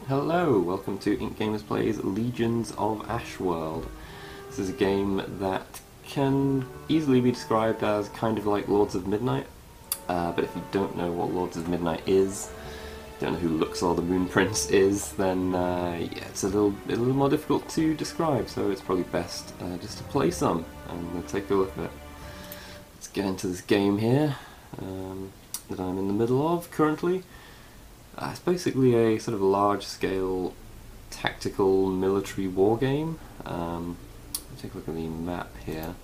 Hello, welcome to IncGamers Plays Legions of Ashworld. This is a game that can easily be described as kind of like Lords of Midnight, but if you don't know what Lords of Midnight is, don't know who Luxor the Moon Prince is, then yeah, it's a little more difficult to describe, so it's probably best just to play some and take a look at it. Let's get into this game here that I'm in the middle of currently. It's basically a sort of large-scale tactical military war game. Take a look at the map here.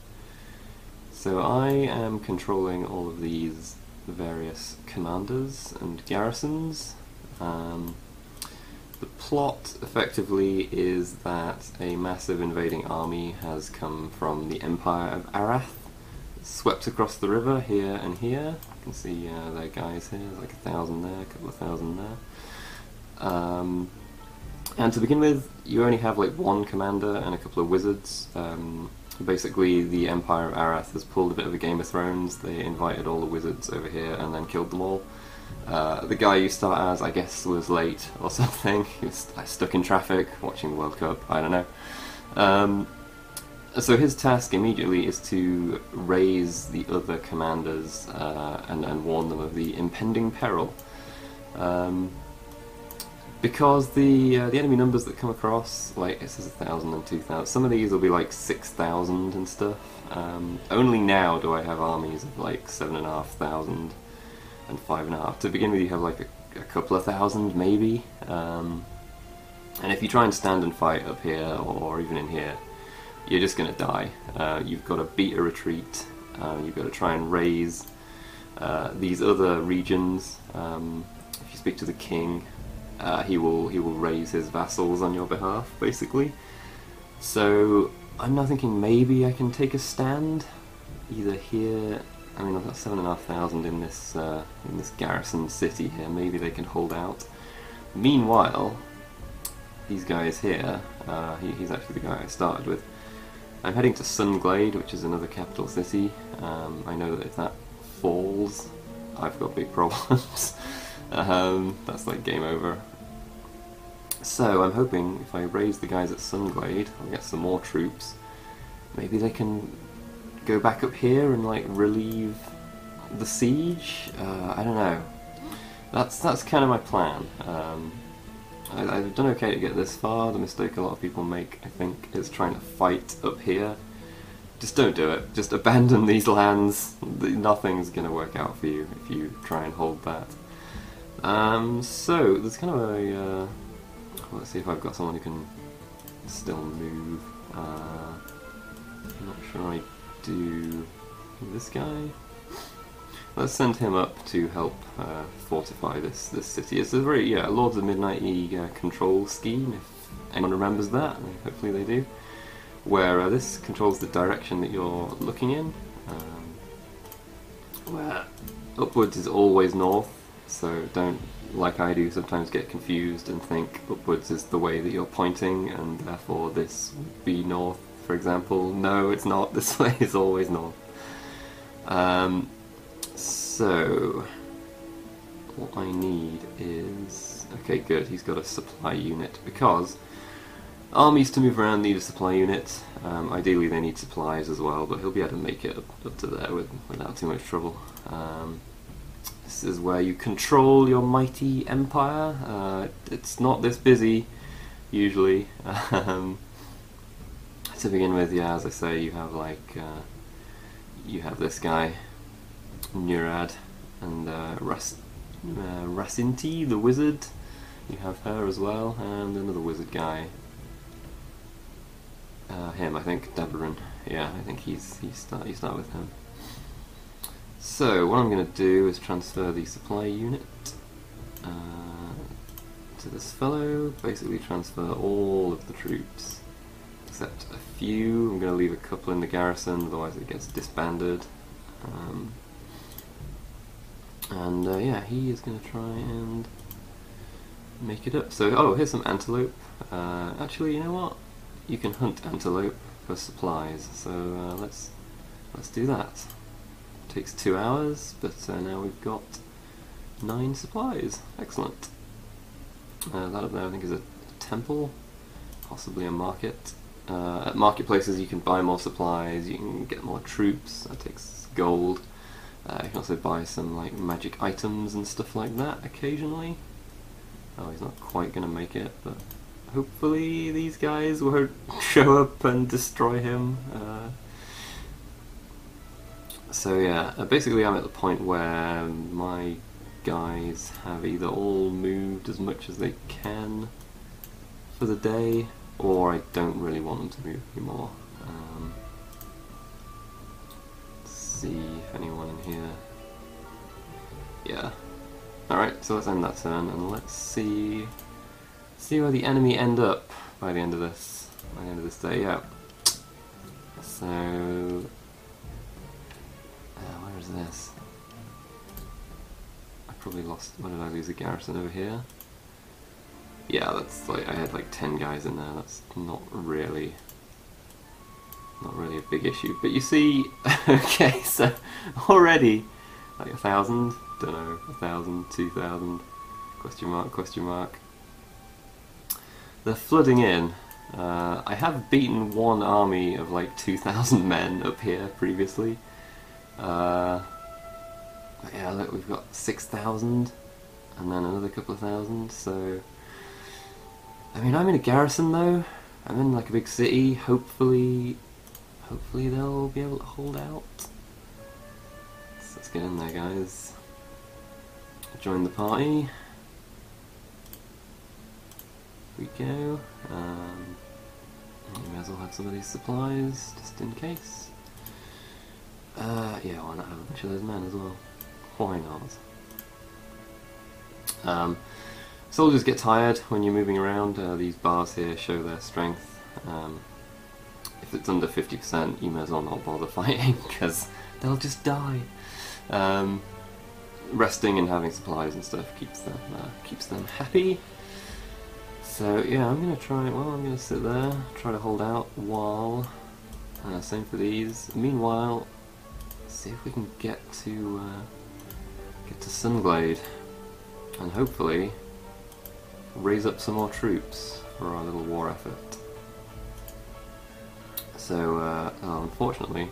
So I am controlling all of these various commanders and garrisons. The plot effectively is that a massive invading army has come from the Empire of Arath, swept across the river here and here. You can see their guys here, there's like 1,000 there, a couple of thousand there. And to begin with, you only have like one commander and a couple of wizards. Basically, the Empire of Arath has pulled a bit of a Game of Thrones. They invited all the wizards over here and then killed them all. The guy you start as, I guess, was late or something. He was stuck in traffic watching the World Cup, I don't know. So his task immediately is to raise the other commanders and warn them of the impending peril. Because the enemy numbers that come across, like it says 1,000 and 2,000, some of these will be like 6,000 and stuff. Only now do I have armies of like 7,500 and 5,500. To begin with, you have like a couple of thousand maybe. And if you try and stand and fight up here or even in here, you're just going to die. You've got to beat a retreat. You've got to try and raise these other regions. If you speak to the king, he will raise his vassals on your behalf, basically. So I'm now thinking maybe I can take a stand, either here. I mean, I've got 7,500 in this garrison city here. Maybe they can hold out. Meanwhile, these guys here, he's actually the guy I started with. I'm heading to Sunglade, which is another capital city. I know that if that falls, I've got big problems. That's like game over. So I'm hoping if I raise the guys at Sunglade, I'll get some more troops. Maybe they can go back up here and like relieve the siege. I don't know. That's kind of my plan. I've done okay to get this far. The mistake a lot of people make, I think, is trying to fight up here. Just don't do it. Just abandon these lands. Nothing's going to work out for you if you try and hold that. So, there's kind of a... let's see if I've got someone who can still move. I'm not sure I do... This guy? Let's send him up to help fortify this city. It's a very, Lords of Midnight-y control scheme, if anyone remembers that. Hopefully they do. Where this controls the direction that you're looking in. Where upwards is always north, so don't, like I do, sometimes get confused and think upwards is the way that you're pointing, and therefore this would be north, for example. No, it's not. This way is always north. So, what I need is... Okay, good, he's got a supply unit, because armies to move around need a supply unit. Ideally they need supplies as well, but he'll be able to make it up to there without too much trouble. This is where you control your mighty empire. It's not this busy, usually. To begin with, yeah, as I say, you have like... you have this guy, Nurad, and Racinti, the wizard. You have her as well, and another wizard guy. Him, I think, Deborah. Yeah, I think you start with him. So what I'm going to do is transfer the supply unit to this fellow. Basically, transfer all of the troops except a few. I'm going to leave a couple in the garrison, otherwise it gets disbanded. Yeah, he is going to try and make it up. So, oh, here's some antelope. Actually, you know what? You can hunt antelope for supplies, so let's do that. Takes 2 hours, but now we've got 9 supplies. Excellent. That up there I think is a temple, possibly a market. At marketplaces you can buy more supplies, you can get more troops, that takes gold. You can also buy some like magic items and stuff like that occasionally. Oh, he's not quite gonna make it, but hopefully these guys won't show up and destroy him. So yeah, basically I'm at the point where my guys have either all moved as much as they can for the day, or I don't really want them to move anymore. Let's see if anyone in here... Yeah. Alright, so let's end that turn, and let's see where the enemy end up by the end of this day. Yeah. So where is this? I probably lost. Where did I lose a garrison over here? Yeah, that's like I had like 10 guys in there. That's not really a big issue. But you see, okay, so already like 1,000. Don't know, 1,000, 2,000, question mark, question mark. They're flooding in. I have beaten one army of like 2,000 men up here previously. Yeah, look, we've got 6,000 and then another couple of thousand, so... I mean, I'm in a garrison though. I'm in like a big city. Hopefully they'll be able to hold out. So let's get in there, guys. Join the party. Here we go. We may as well have some of these supplies, just in case. Yeah, why not have a bunch of those men as well? Why not? Soldiers get tired when you're moving around. These bars here show their strength. If it's under 50%, you may as well not bother fighting, because they'll just die. Resting and having supplies and stuff keeps them happy. So yeah, I'm gonna try. Well, I'm gonna sit there, try to hold out while. Same for these. Meanwhile, see if we can get to Sunglade, and hopefully raise up some more troops for our little war effort. So, unfortunately,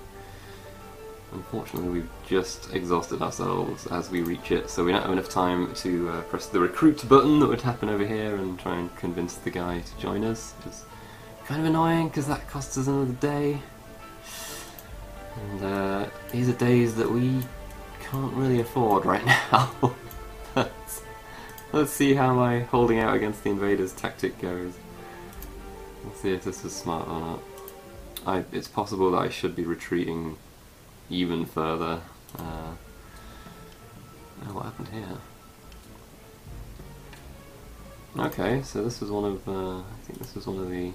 we've just exhausted ourselves as we reach it, so we don't have enough time to press the recruit button that would happen over here and try and convince the guy to join us, which is kind of annoying because that costs us another day. And these are days that we can't really afford right now. But let's see how my holding out against the invaders tactic goes. Let's see if this is smart or not. It's possible that I should be retreating even further. Oh, what happened here? Okay, so this was one of, I think this was one of the...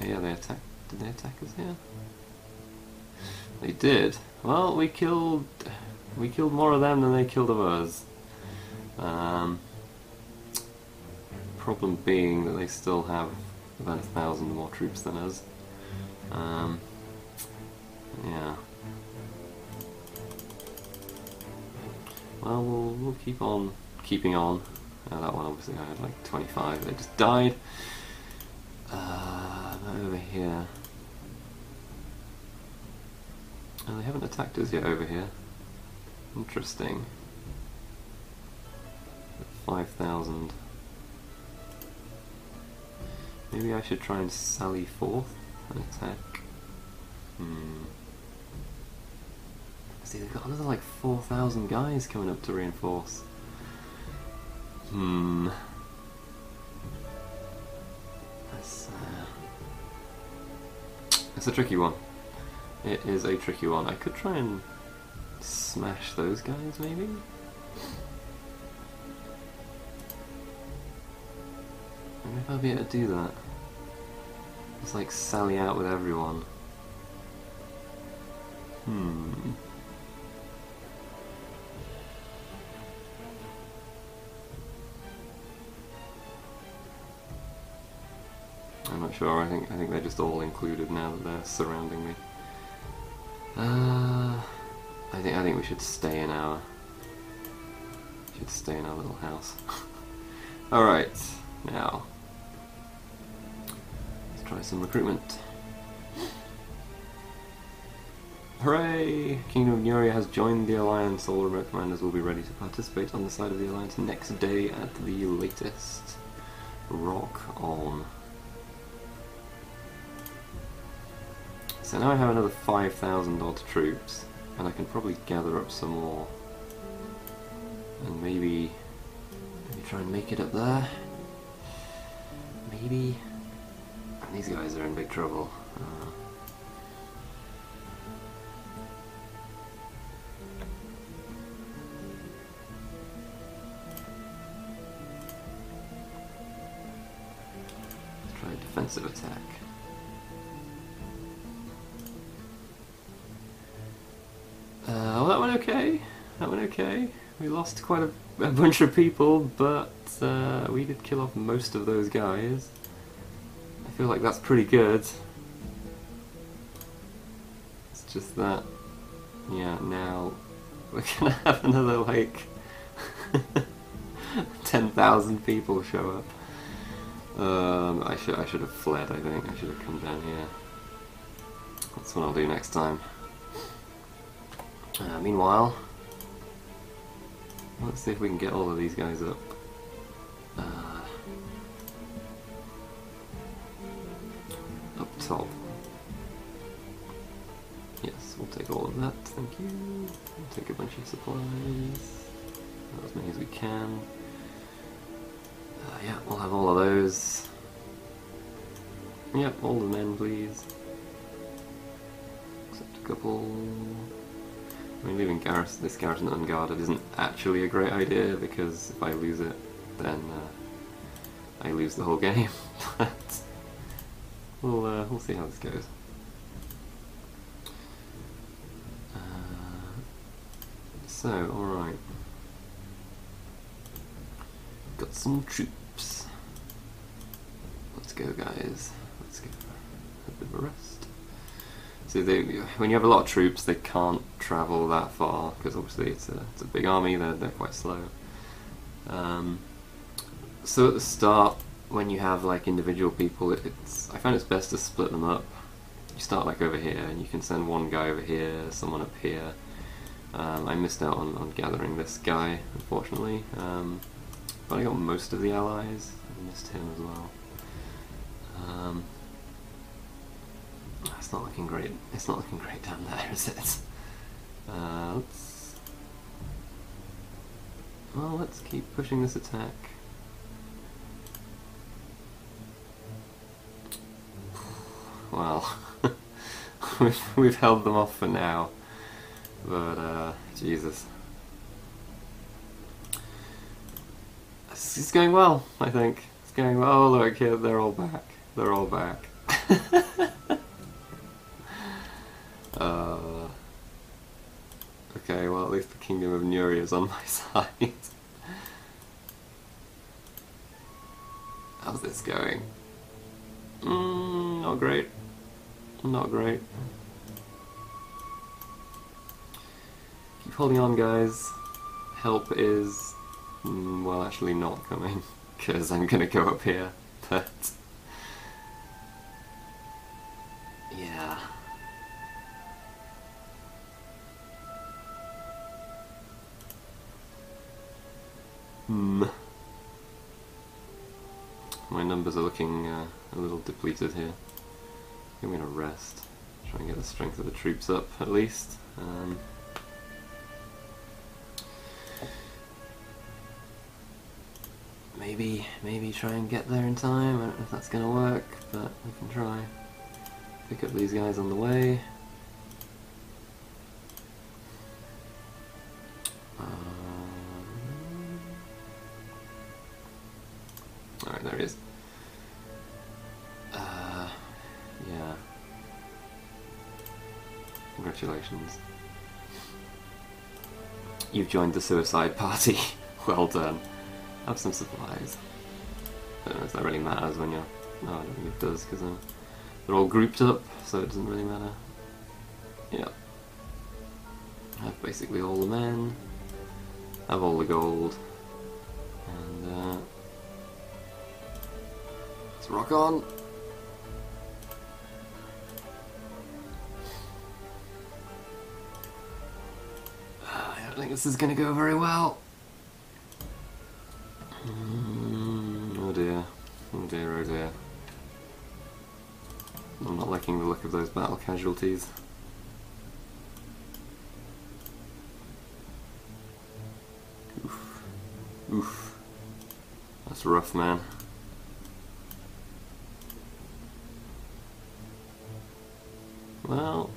Oh, yeah, they attacked. Did they attack us here? They did. Well, we killed more of them than they killed of us. Problem being that they still have about 1,000 more troops than us. Yeah. Well, we'll keep on keeping on. That one obviously I had like 25. They just died. Over here. Oh, they haven't attacked us yet over here. Interesting. 5,000. Maybe I should try and sally forth and attack. See, they've got another like 4,000 guys coming up to reinforce. It's a tricky one. It is a tricky one. I could try and smash those guys, maybe? I wonder if I'll be able to do that. Just like sally out with everyone. I'm not sure. I think they're just all included now that they're surrounding me. I think we should stay in our happy to stay in our little house. Alright, now let's try some recruitment. Hooray! Kingdom of Nuria has joined the Alliance. All remote commanders will be ready to participate on the side of the Alliance next day at the latest. Rock on. So now I have another 5,000 odd troops, and I can probably gather up some more. And maybe try and make it up there. Maybe. And these guys are in big trouble. Let's try a defensive attack. Well, that went okay. That went okay. We lost quite a bunch of people, but we did kill off most of those guys. I feel like that's pretty good. It's just that, yeah, now we're gonna have another, like, 10,000 people show up. I should have fled, I think. I should have come down here. That's what I'll do next time. Meanwhile, let's see if we can get all of these guys up. Up top. Yes, we'll take all of that, thank you. We'll take a bunch of supplies. As many as we can. Yeah, we'll have all of those. Yep, all the men, please. Except a couple. I mean, leaving this garrison unguarded isn't actually a great idea, because if I lose it, then I lose the whole game. But we'll see how this goes. So, alright. Got some troops. Let's go, guys. Let's go. A bit of a rest. So when you have a lot of troops, they can't travel that far, because obviously it's a big army, they're quite slow. So at the start, when you have like individual people, I find it's best to split them up. You start like over here, and you can send one guy over here, someone up here. I missed out on gathering this guy, unfortunately, but I got most of the allies. I missed him as well. It's not looking great. It's not looking great down there, is it? Let's keep pushing this attack. Well, we've held them off for now, but Jesus, it's going well. I think it's going well. Oh, look here, they're all back. They're all back. Okay, well at least the Kingdom of Nuria is on my side. How's this going? Not great. Not great. Keep holding on, guys. Help is, well, actually not coming, because I'm gonna go up here, but yeah. My numbers are looking a little depleted here. I'm gonna rest. Try and get the strength of the troops up at least. Maybe try and get there in time. I don't know if that's gonna work, but we can try. Pick up these guys on the way. Alright, there he is. Yeah. Congratulations. You've joined the suicide party. Well done. Have some supplies. I don't know if that really matters when you're... No, I don't think it does, because they're all grouped up, so it doesn't really matter. Yeah. Have basically all the men. Have all the gold. Rock on! I don't think this is going to go very well. Oh dear. Oh dear, oh dear. I'm not liking the look of those battle casualties. Oof. Oof. That's rough, man. Well,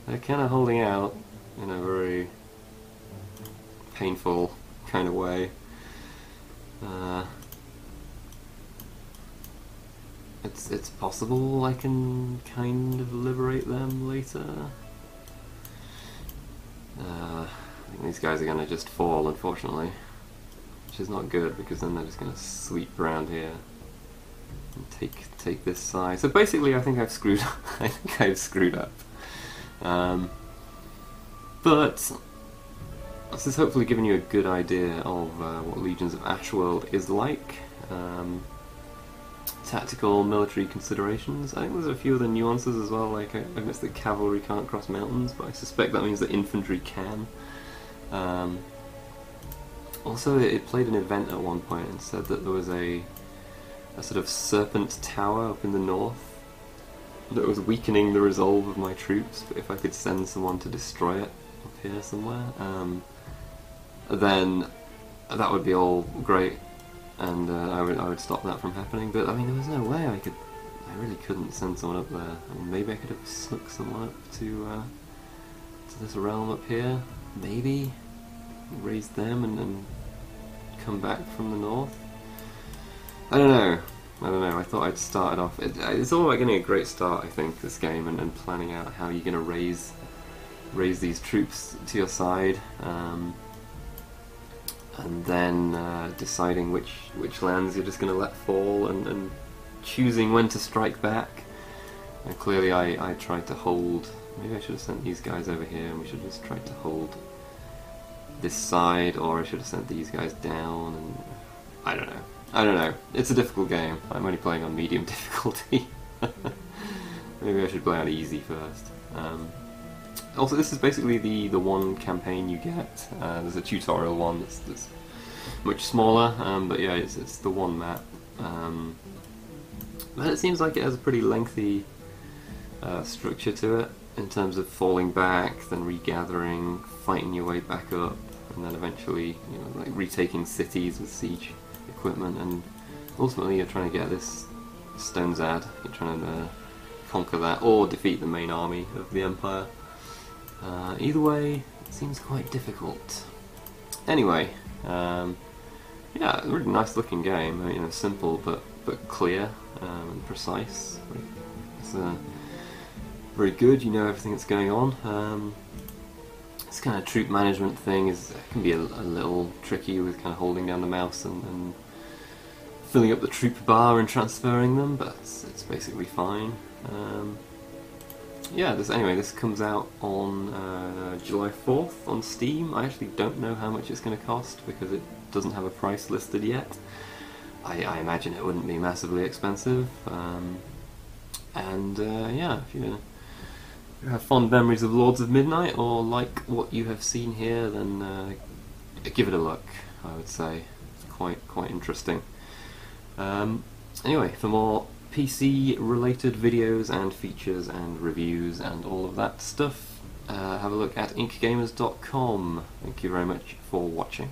they're kind of holding out in a very painful kind of way. It's possible I can kind of liberate them later. I think these guys are going to just fall, unfortunately, which is not good because then they're just going to sweep around here and take this side. So basically, I think I've screwed. I think I've screwed up. But this has hopefully given you a good idea of what Legions of Ashworld is like. Tactical military considerations. I think there's a few other nuances as well, like I missed that cavalry can't cross mountains, but I suspect that means that infantry can. Also, it played an event at one point and said that there was a sort of serpent tower up in the north that was weakening the resolve of my troops, but if I could send someone to destroy it up here somewhere, then that would be all great. And I would stop that from happening, but I mean there was no way I really couldn't send someone up there. I mean, maybe I could have snuck someone up to this realm up here, maybe raise them and come back from the north. I don't know. I thought I'd started off. It's all about getting a great start, I think, this game, and planning out how you're going to raise these troops to your side. And then deciding which lands you're just going to let fall, and choosing when to strike back. And clearly I tried to hold, maybe I should have sent these guys over here and we should have just tried to hold this side, or I should have sent these guys down, and I don't know. It's a difficult game. I'm only playing on medium difficulty. Maybe I should play on easy first. Also, this is basically the one campaign you get. There's a tutorial one that's much smaller, but yeah, it's the one map. But it seems like it has a pretty lengthy structure to it, in terms of falling back, then regathering, fighting your way back up, and then eventually, like retaking cities with siege equipment, and ultimately you're trying to get this Stone Zad. You're trying to conquer that, or defeat the main army of the Empire. Either way, it seems quite difficult. Anyway, yeah, a really nice looking game. Simple but clear and precise. It's very good. You know everything that's going on. This kind of troop management thing can be a little tricky with kind of holding down the mouse and filling up the troop bar and transferring them, but it's basically fine. Yeah, this comes out on July 4th on Steam. I actually don't know how much it's going to cost because it doesn't have a price listed yet. I imagine it wouldn't be massively expensive. Yeah, if you have fond memories of Lords of Midnight or like what you have seen here, then give it a look, I would say. It's quite interesting. Anyway, for more PC related videos and features and reviews and all of that stuff, have a look at IncGamers.com. Thank you very much for watching.